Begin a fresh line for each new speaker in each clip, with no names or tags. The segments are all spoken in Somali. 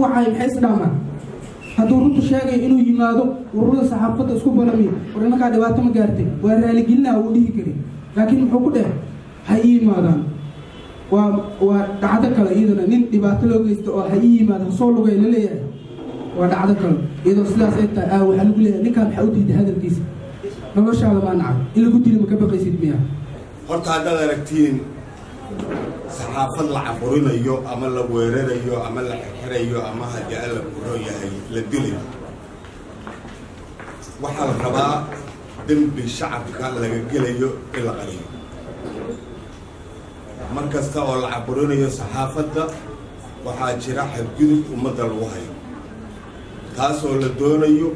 wacay maxay isdhaamaan hadduu runtu sheegay inuu yimaado ururada saxaafadda isku balamiyo war inakaa dhibaato ma gaartay waa raaligelinaha uu dhihi kari laakiin muxuu ku dheh ha ii yimaadaan waa dhacdo kale iyadana nin dhibaato loo geysta oo ha ii yimaado soo lugay la leeyahay waa dhacdo kale iyadoo sidaas ay tahay waxaa lagu leeyahay ninkaan maxaa u diiday hadalkiisa noloshaada baa nacay in lagu dilo ma ka baqaysid miyaa
horta haddaad aragtiin saxaafad la caburinayo ama la weerarayo ama la xirxirayo ama haddii alla kuro yahay la dilayo waxaa la rabaa dembi shacabka laga gelayo in la qaliyo mar kasta oo la caburinayo saxaafadda waxaa jira xadgudub ummadda lagu hayo taasoo la doonayo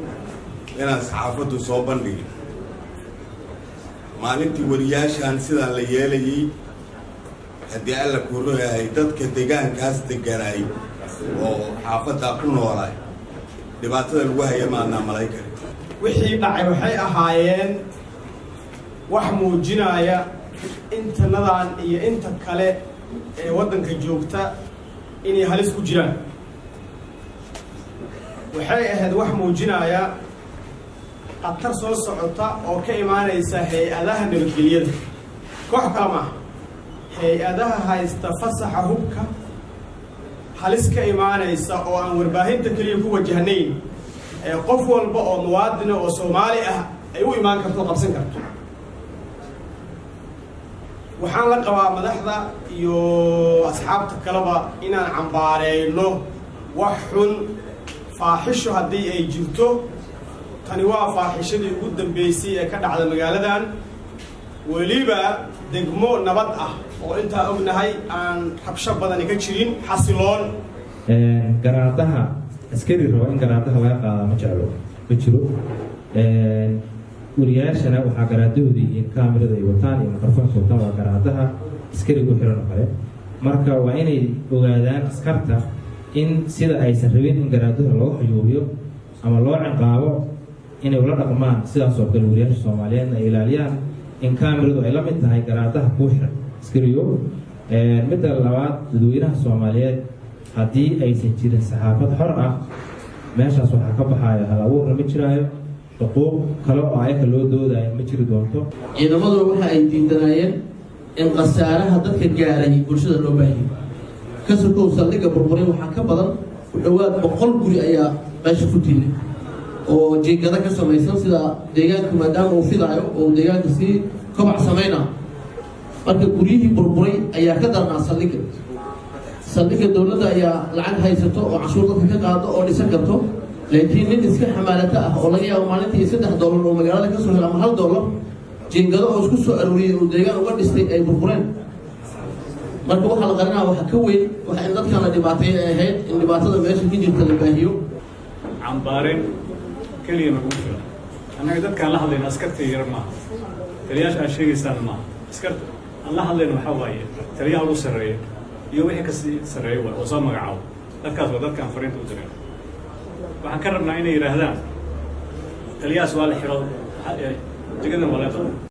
inaan saxaafaddu soo bandhigin maalintii wariyaashan sidaan la yeelayay haddii alla kuro yahay dadka deegaankaas deganaay oo xaafaddaa ku noolaay dhibaatada lagu haya maadnaa malaykari
wixii dhacay waxay ahaayeen wax muujinaya intanadan iyo inta kale ee waddanka joogta inay halis ku jiraan waxay ahayd wax muujinaya khatar soo socota oo ka imaanaysa hay-adaha nabadgelyada koox kale maaha hay-adaha haysta fasaxa hubka halis ka imaanaysa oo aan warbaahinta keliya ku wajahnayn ee qof walba oo muwaadina oo Soomaali ah ay u imaan karto qabsan karto waxaan la qabaa madaxda iyo asxaabta kaleba inaan cambaareyno wax xun faaxisho haddii ay jirto tani waa faaxishadii ugu dambeysay ee ka dhacda magaaladan weliba degmo nabad ah oo intaa ognahay aan rabsho badan ka jirin xasiloon
garaadaha askari rabo in garaadaha laga qaado ma jeclo ma jiro wariyaashana waxaa garaadahoodii iyo kaamirada ay wataan iyo mikrofoonka wataan waa garaadaha askarigu xiran kale marka waa inay ogaadaan askarta in sida aysan rabin in garaadaha loo xayuubiyo ama loo ciqaabo inay ula dhaqmaan sidaas oo kale wariyaasha Soomaaliyeed ay ilaaliyaan in kaamiradu ay la mid tahay garaadaha ku xiran askariyo midda labaad dadweynaha Soomaaliyeed haddii aysan jirin saxaafad xor ah meeshaas waxaa ka baxaya hal abuurna ma jiraayo xuquuq kale oo ayaka loo doodayo ma jiri doonto
ciidamadu waxa ay diidanayeen in qasaaraha dadka gaaray bulshada loo baahiyo kasarkow saldhigga burburay waxaa ka badan ku dhowaad 100 guri ayaa meesha ku tiilay oo jeegada ka samaysan sida deegaanka maadaama uu fidayo oo deegaanka si kobac samayna marka guryihii burburay ayaa ka darnaa saldhigga dowladda ayaa lacag haysato oo cashuur dadka ka qaado oo dhisan karto laakiin nin iska xamaalata ah oo laga yaabo maalintii $3 oo magaalada ka soo helo ama $1 jeegado oo isku soo arooriyay oo deegaan uga dhistay ay burbureen marka waxa la qarinaa waxa ka weyn waxa in dadka la dhibaateeyay ay ahayd in dhibaatada meesha ka jirta la baahiyo
cambaaren kaliya nagu filan annaga dadkaan la hadlayna askarta yar maaha taliyaasha aad sheegaysaan maaha askarta aan la hadlayna waxaa waaye taliyaha ugu sarreeya iyo wixii kasii sarreeya waay oo soo magacaabo dadkaas waa dadkaan fariinta u direen waxaan ka rabnaa inay yidhaahdaan taliyahaas waa la xiro jagadan waa la